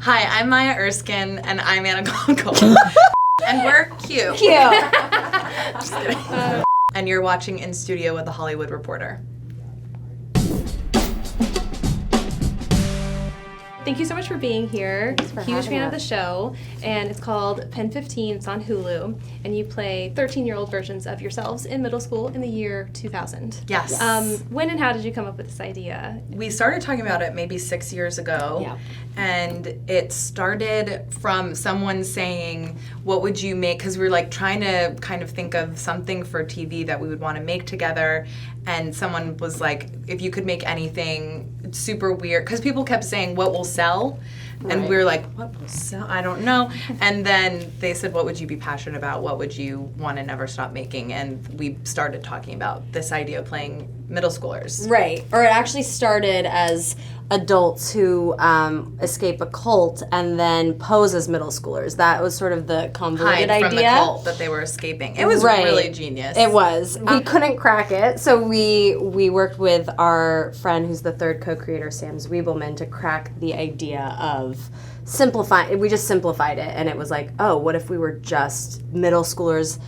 Hi, I'm Maya Erskine, and I'm Anna Konkle. And we're cute. Just kidding. And you're watching In Studio with the Hollywood Reporter. Thank you so much for being here. Huge fan of the us. show. And it's called PEN15. It's on Hulu. And you play 13-year-old versions of yourselves in middle school in the year 2000. Yes. When and how did you come up with this idea? We started talking about it maybe 6 years ago. Yeah. And it started from someone saying, what would you make? Because we were like trying to kind of think of something for TV that we would want to make together. And someone was like, if you could make anything super weird, because people kept saying, what will sell? And Right. we were like, what will sell? I don't know. And then they said, what would you be passionate about? What would you want to never stop making? And we started talking about this idea of playing middle schoolers. Right. Or it actually started as adults who escape a cult and then pose as middle schoolers. That was sort of the convoluted Hide idea. from the cult that they were escaping. It was Right. really genius. It was. We couldn't crack it, so we worked with our friend who's the third co-creator, Sam Zwiebelman, to crack the idea of simplifying. We just simplified it, and it was like, oh, what if we were just middle schoolers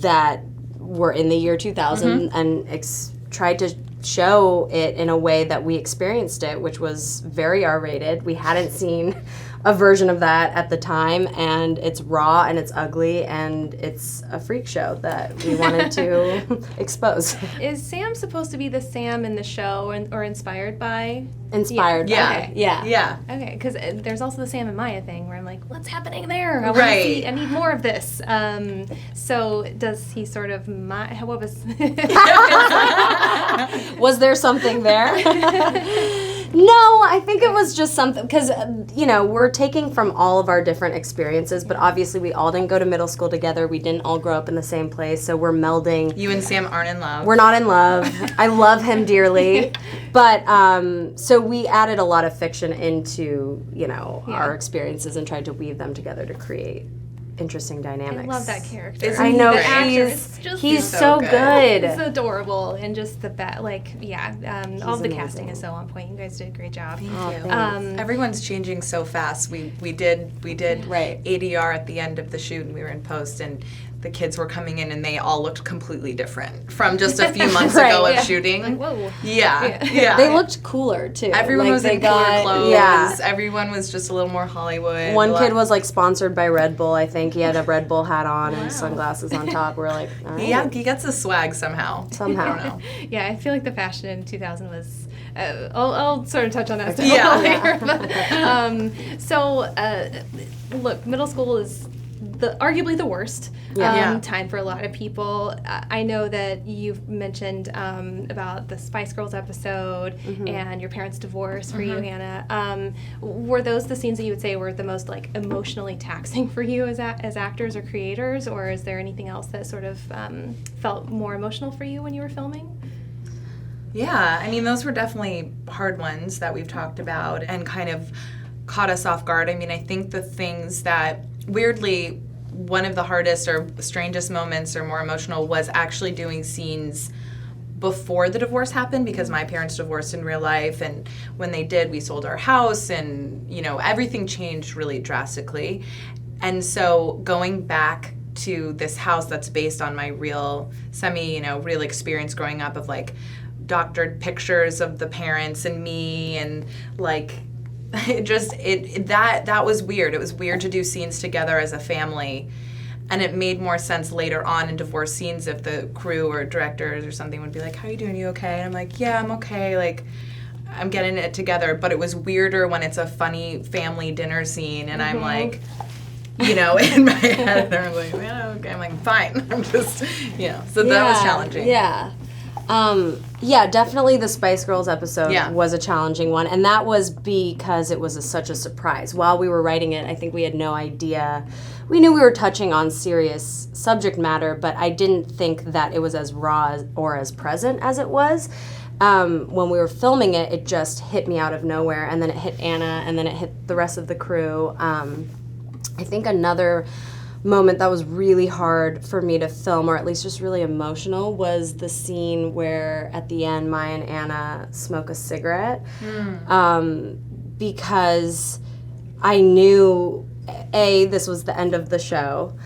that were in the year 2000 and tried to show it in a way that we experienced it, which was very R-rated. We hadn't seen a version of that at the time, and it's raw and it's ugly and it's a freak show that we wanted to expose. Is Sam supposed to be the Sam in the show or inspired by? Inspired Yeah. by. Yeah. Yeah. Okay, because there's also the Sam and Maya thing where I'm like, what's happening there? I Right. I need more of this. So does he sort of, what was... Was there something there? No, I think it was just something, because, we're taking from all of our different experiences, but obviously we all didn't go to middle school together. We didn't all grow up in the same place, so we're melding. You and Sam aren't in love. We're not in love. I love him dearly. But, so we added a lot of fiction into, our experiences and tried to weave them together to create interesting dynamics. I love that character. Isn't I know, he great? he's so so good. good. It's adorable, and just the all of the casting amazing. is so on point. You guys did a great job. Thanks. Everyone's changing so fast. We did Right. ADR at the end of the shoot, and we were in post, and the kids were coming in, and they all looked completely different from just a few months Right, ago of yeah. shooting. Like, whoa. Yeah. They looked cooler, too. Everyone was they in cooler clothes. Yeah. Everyone was just a little more Hollywood. One kid was sponsored by Red Bull, I think. He had a Red Bull hat on and sunglasses on top. We're like, all right. Yeah, he gets a swag somehow. Somehow. I don't know. Yeah, I feel like the fashion in 2000 was. I'll sort of touch on that stuff Yeah. later. But, look, middle school is arguably the worst Yeah. time for a lot of people. I know that you've mentioned about the Spice Girls episode and your parents' divorce for you, Hannah. Were those the scenes that you would say were the most emotionally taxing for you as actors or creators, or is there anything else that sort of felt more emotional for you when you were filming? Yeah, I mean, those were definitely hard ones that we've talked about and kind of caught us off guard. I mean, I think the things that, weirdly, one of the hardest or strangest moments or more emotional was actually doing scenes before the divorce happened, because my parents divorced in real life, and when they did, we sold our house, and, everything changed really drastically. And so going back to this house that's based on my real, real experience growing up of, doctored pictures of the parents and me, and that was weird. It was weird to do scenes together as a family, and it made more sense later on in divorce scenes if the crew or directors or something would be like, how are you doing? You okay? And I'm like, yeah, I'm okay. I'm getting it together. But it was weirder when it's a funny family dinner scene, and I'm like, in my head, they're like, yeah, okay. I'm like, fine. I'm just, so that was challenging. Yeah. Definitely the Spice Girls episode was a challenging one, and that was because it was such a surprise. While we were writing it, I think we had no idea. We knew we were touching on serious subject matter, but I didn't think that it was as raw or as present as it was. When we were filming it, it just hit me out of nowhere, and then it hit Anna, and then it hit the rest of the crew. I think another moment that was really hard for me to film, or at least just really emotional, was the scene where at the end Maya and Anna smoke a cigarette. Because I knew, A, this was the end of the show,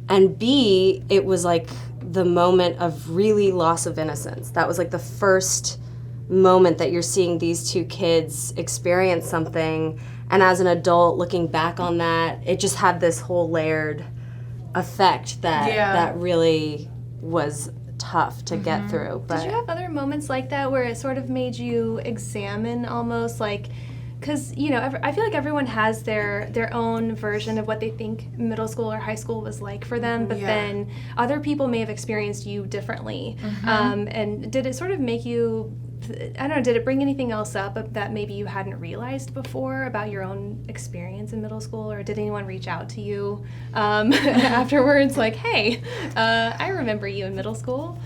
and B, it was like the moment of really loss of innocence. That was like the first moment that you're seeing these two kids experience something, and as an adult looking back on that, it just had this whole layered effect that really was tough to get through. But did you have other moments like that where it sort of made you examine almost like, because, you know, I feel like everyone has their own version of what they think middle school or high school was like for them, but then other people may have experienced you differently. And did it sort of make you, I don't know, did it bring anything else up that maybe you hadn't realized before about your own experience in middle school? Or did anyone reach out to you afterwards like, hey, I remember you in middle school?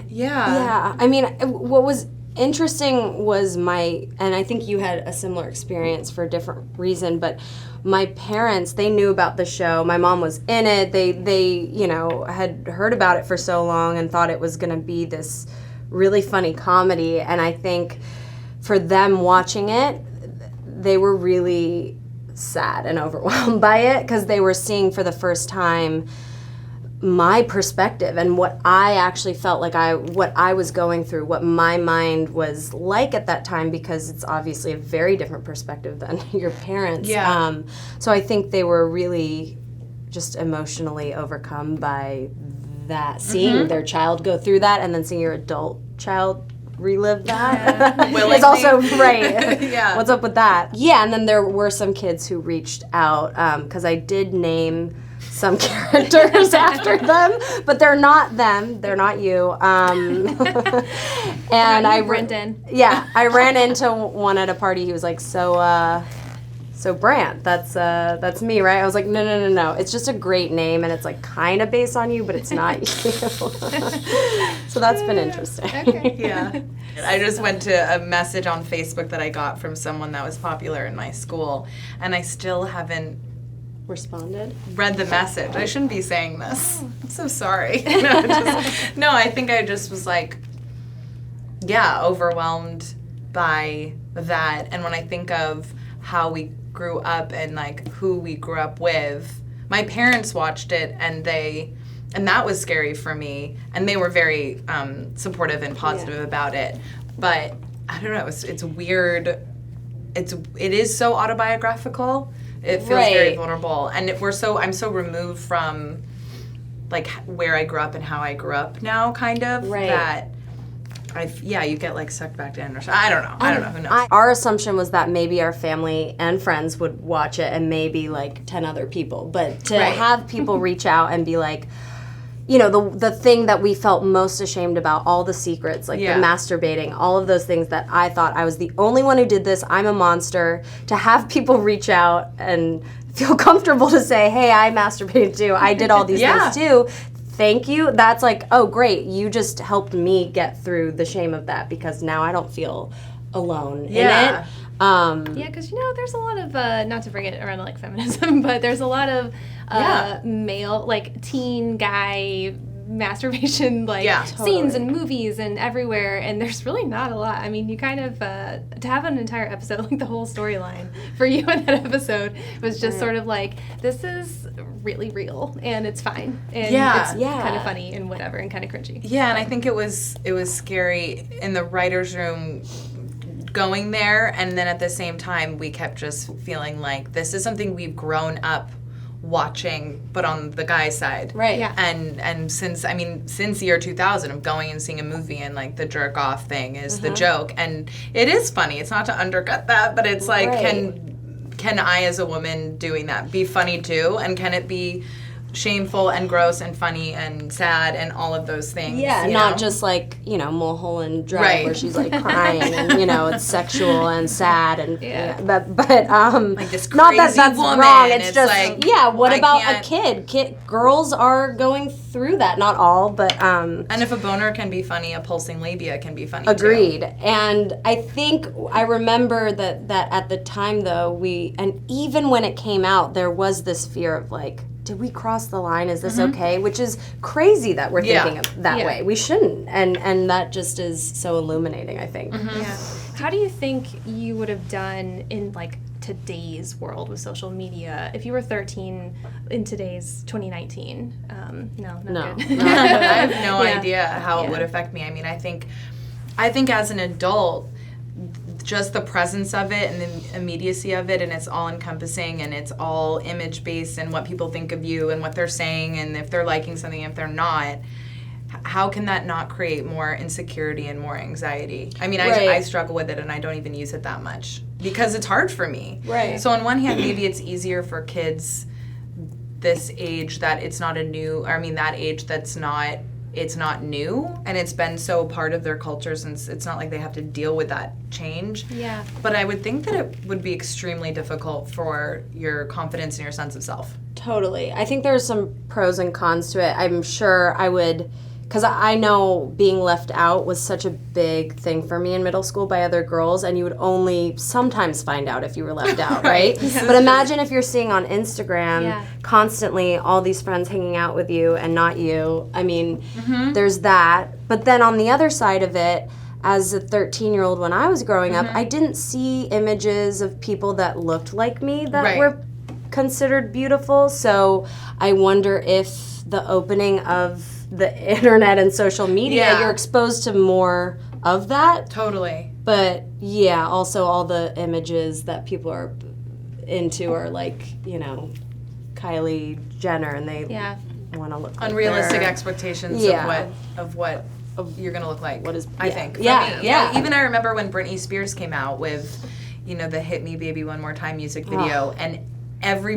Yeah. I mean, what was interesting was and I think you had a similar experience for a different reason, but my parents, they knew about the show. My mom was in it. They you know, had heard about it for so long and thought it was going to be this really funny comedy. And I think for them watching it, they were really sad and overwhelmed by it because they were seeing for the first time my perspective and what I actually felt like what I was going through, what my mind was like at that time, because it's obviously a very different perspective than your parents. So I think they were really just emotionally overcome by that, seeing their child go through that and then seeing your adult child relive that. It's also right. What's up with that? Yeah, and then there were some kids who reached out because I did name some characters after them, but they're not them. They're not you. And Brendan. I ran into one at a party. He was like, so Brant, that's me, right? I was like, no. It's just a great name, and it's like kind of based on you, but it's not you. So that's been interesting. Okay. Yeah. I just went to a message on Facebook that I got from someone that was popular in my school, and I still haven't Responded? read the message. I shouldn't be saying this. I'm so sorry. No, I think I just was like, overwhelmed by that. And when I think of how we grew up and like who we grew up with, my parents watched it and that was scary for me. And they were very supportive and positive about it. But I don't know, it's weird. It is so autobiographical. It feels very vulnerable, and I'm so removed from like where I grew up and how I grew up now, kind of that you get like sucked back in, or I don't know, who knows. Our assumption was that maybe our family and friends would watch it, and maybe like 10 other people, but to have people reach out and be like, you know, the thing that we felt most ashamed about, all the secrets, like the masturbating, all of those things that I thought I was the only one who did this, I'm a monster, to have people reach out and feel comfortable to say, hey, I masturbated too, I did all these things too, thank you. That's like, oh great, you just helped me get through the shame of that, because now I don't feel alone in it. Because you know, there's a lot of not to bring it around to like feminism, but there's a lot of male, like teen guy masturbation scenes and movies and everywhere, and there's really not a lot. I mean, you kind of to have an entire episode, like the whole storyline for you in that episode was just sort of like, this is really real and it's fine and it's kind of funny and whatever and kind of cringy. Yeah, and I think it was scary in the writer's room going there, and then at the same time we kept just feeling like this is something we've grown up watching, but on the guy's side. Right. Yeah. And since year 2000 of going and seeing a movie and like the jerk off thing is the joke, and it is funny. It's not to undercut that, but it's like, can I as a woman doing that be funny too? And can it be shameful and gross and funny and sad and all of those things? Yeah, not just like, you know, Mulholland Drive where she's like crying and, you know, it's sexual and sad and but like this crazy not that that's woman. Wrong. It's just like, what about a kid? Girls are going through that, not all, but and if a boner can be funny, a pulsing labia can be funny agreed. too. And I think I remember that at the time though, and even when it came out, there was this fear of like, did we cross the line? Is this okay? Which is crazy that we're thinking of that way. We shouldn't. And that just is so illuminating, I think. Yeah. How do you think you would have done in like today's world with social media, if you were 13 in today's 2019, no. Good. I have no Yeah. idea how it Yeah. would affect me. I mean, I think as an adult, just the presence of it and the immediacy of it, and it's all encompassing and it's all image based and what people think of you and what they're saying and if they're liking something, if they're not, how can that not create more insecurity and more anxiety? I mean, Right. I struggle with it and I don't even use it that much because it's hard for me. Right. So on one hand, maybe it's easier for kids this age that it's not a new, I mean, that age that's not, it's not new and it's been so part of their culture since it's not like they have to deal with that change. Yeah. But I would think that it would be extremely difficult for your confidence and your sense of self. Totally. I think there's some pros and cons to it. I'm sure I would, because I know being left out was such a big thing for me in middle school by other girls, and you would only sometimes find out if you were left out, right? Yeah. But imagine if you're seeing on Instagram Yeah. constantly all these friends hanging out with you and not you. I mean, there's that. But then on the other side of it, as a 13-year-old when I was growing up, I didn't see images of people that looked like me that Right. were considered beautiful. So I wonder if the opening of the internet and social media, Yeah. you're exposed to more of that. Totally. But yeah, also all the images that people are into are like, you know, Kylie Jenner, and they Yeah. want to look like Unrealistic they're- expectations Yeah. of what you're gonna look like. What is- I yeah. think. Yeah, For me, yeah. Even I remember when Britney Spears came out with, you know, the "Hit Me Baby One More Time" music video, and every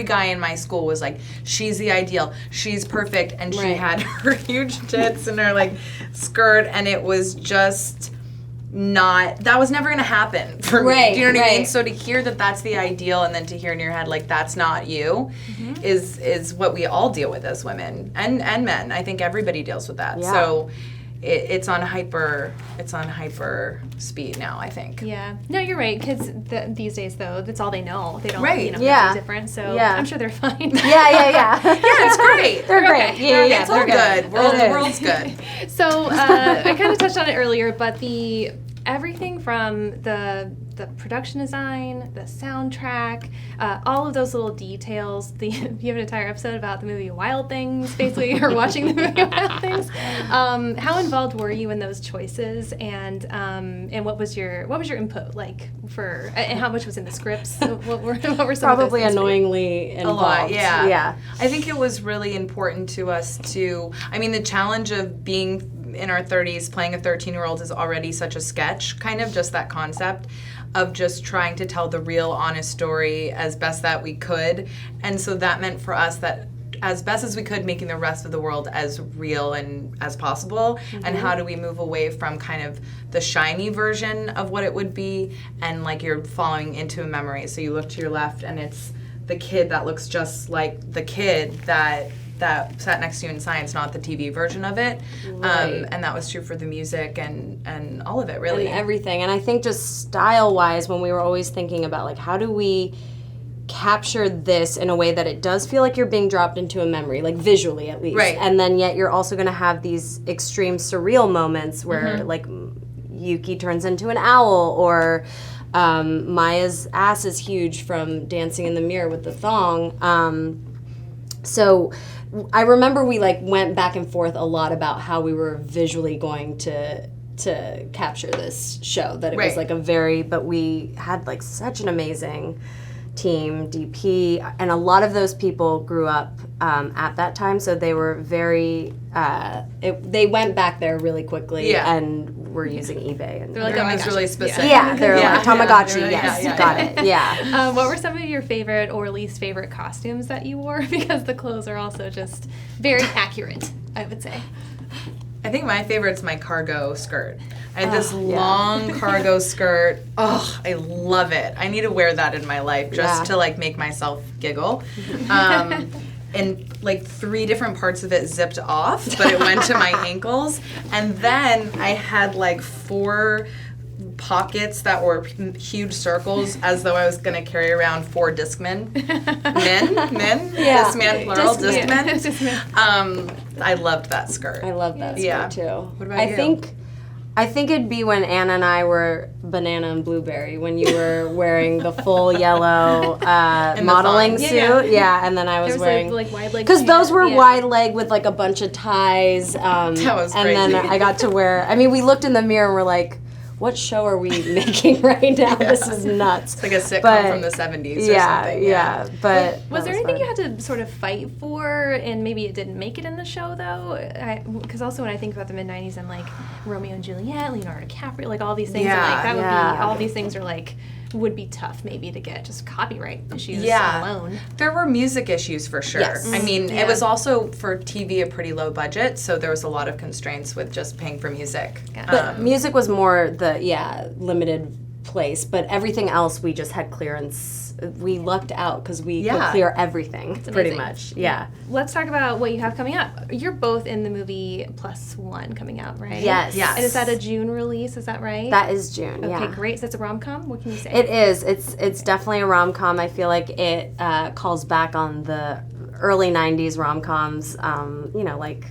guy in my school was like, she's the ideal, she's perfect, and she Right. had her huge tits and her like skirt, and it was just not, that was never gonna happen for me. Right, Do you know what I mean? right. So to hear that that's the ideal, and then to hear in your head like that's not you, is what we all deal with as women and men. I think everybody deals with that. Yeah. So it's on hyper speed now, I think. Yeah. No, you're right. Kids these days, though, that's all they know. They don't, Right. you know, Yeah. know different. So Yeah. I'm sure they're fine. Yeah. Yeah, it's great. They're great. Okay. Yeah, It's all they're good. It The is. world's good. So I kind of touched on it earlier, but everything from the production design, the soundtrack, all of those little details. You have an entire episode about the movie Wild Things, basically, or watching the movie Wild Things. How involved were you in those choices, and what was your input like for, and how much was in the scripts? What were some Probably of those things for you? annoyingly involved. A lot, yeah. Yeah. I think it was really important to us the challenge of being in our 30s, playing a 13-year-old is already such a sketch, kind of just that concept of just trying to tell the real, honest story as best that we could. And so that meant for us that as best as we could, making the rest of the world as real and as possible. And how do we move away from kind of the shiny version of what it would be, and like you're falling into a memory. So you look to your left and it's the kid that looks just like the kid that sat next to you in science, not the TV version of it. Right. And that was true for the music and all of it, really. And everything. And I think just style-wise, when we were always thinking about, like, how do we capture this in a way that it does feel like you're being dropped into a memory, like visually at least. Right. And then yet you're also going to have these extreme surreal moments where, like, Yuki turns into an owl, or Maya's ass is huge from dancing in the mirror with the thong. So I remember we like went back and forth a lot about how we were visually going to capture this show, that it was Right. like but we had like such an amazing team, DP, and a lot of those people grew up at that time, so they were very they went back there really quickly. Yeah. And were using eBay, and They're like, Everyone oh my was gosh. really specific. yeah, they're Yeah. like Tamagotchi. Yeah. Yes, Yeah. got it. Yeah. What were some of your favorite or least favorite costumes that you wore? Because the clothes are also just very accurate, I would say. I think my favorite's my cargo skirt. I had this yeah. long cargo skirt. Oh, I love it. I need to wear that in my life just Yeah. to like make myself giggle. And like 3 different parts of it zipped off, but it went to my ankles. And then I had like 4 pockets that were huge circles, as though I was going to carry around 4 discmen. Men? Yeah. Discman, plural, Discman. discmen. I loved that skirt. I love that skirt Yeah. too. What about I you? think I think it'd be when Anna and I were Banana and Blueberry, when you were wearing the full yellow modeling thong. suit. Yeah, and then I was There was wearing... like wide leg. Because those were yeah. wide leg with like a bunch of ties. That was and then crazy. I got to wear... I mean, we looked in the mirror and we're like, what show are we making right now? This is nuts. It's like a sitcom But- from the 70s or Yeah, something. yeah. But Was that there anything fun. you had to sort of fight for, and maybe it didn't make it in the show though? Because also when I think about the mid '90s and like Romeo and Juliet, Leonardo DiCaprio, like all these things, Yeah, are like that would yeah. be all these things are like would be tough maybe to get just copyright issues Yeah. alone. There were music issues for sure. Yes. I mean, Yeah. it was also for TV a pretty low budget, so there was a lot of constraints with just paying for music. Gotcha. But music was more the limited place, but everything else we just had clearance. We lucked out because we could Yeah. clear everything pretty amazing. much. Yeah. Let's talk about what you have coming up. You're both in the movie +1 coming out, right? Yes. Yes. And is that a June release? Is that right? That is June. Okay, Yeah. great. So it's a rom-com. What can you say? It is. It's definitely a rom com. I feel like it calls back on the early '90s rom coms. Like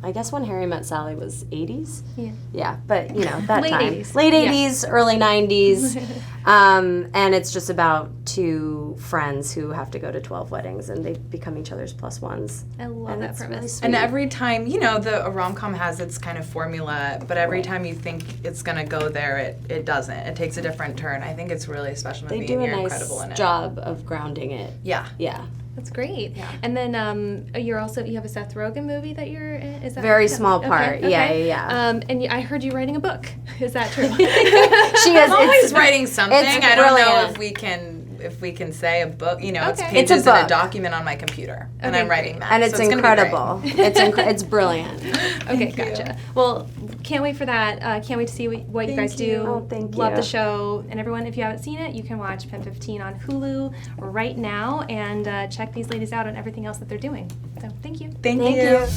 I guess When Harry Met Sally was '80s. Yeah. Yeah, but that Late time, 80s. late Yeah. '80s, early '90s, and it's just about two friends who have to go to 12 weddings and they become each other's +1s. I love And that it's premise. really sweet. And every time, a rom-com has its kind of formula, but every time you think it's going to go there, it doesn't. It takes a different turn. I think it's really a special movie They do and a you're nice incredible in it. job of grounding it. Yeah. Yeah. That's great. Yeah. And then you have a Seth Rogen movie that you're in. Is that Very yeah, small okay, part. okay. Yeah. And I heard you writing a book. Is that true? She is. I'm always it's- writing something. it's I don't know brilliant. if we can say a book. It's Okay. It's a pages in a book. document on my computer, and Okay, I'm writing great. that. And it's so gonna be great. incredible. It's brilliant. Okay, Thank you. gotcha. Well, can't wait for that. Can't wait to see what you Thank guys you. do. Oh, thank Love you. the show. And everyone, if you haven't seen it, you can watch PEN15 on Hulu right now and check these ladies out on everything else that they're doing. So thank you. Thank Thank you. you.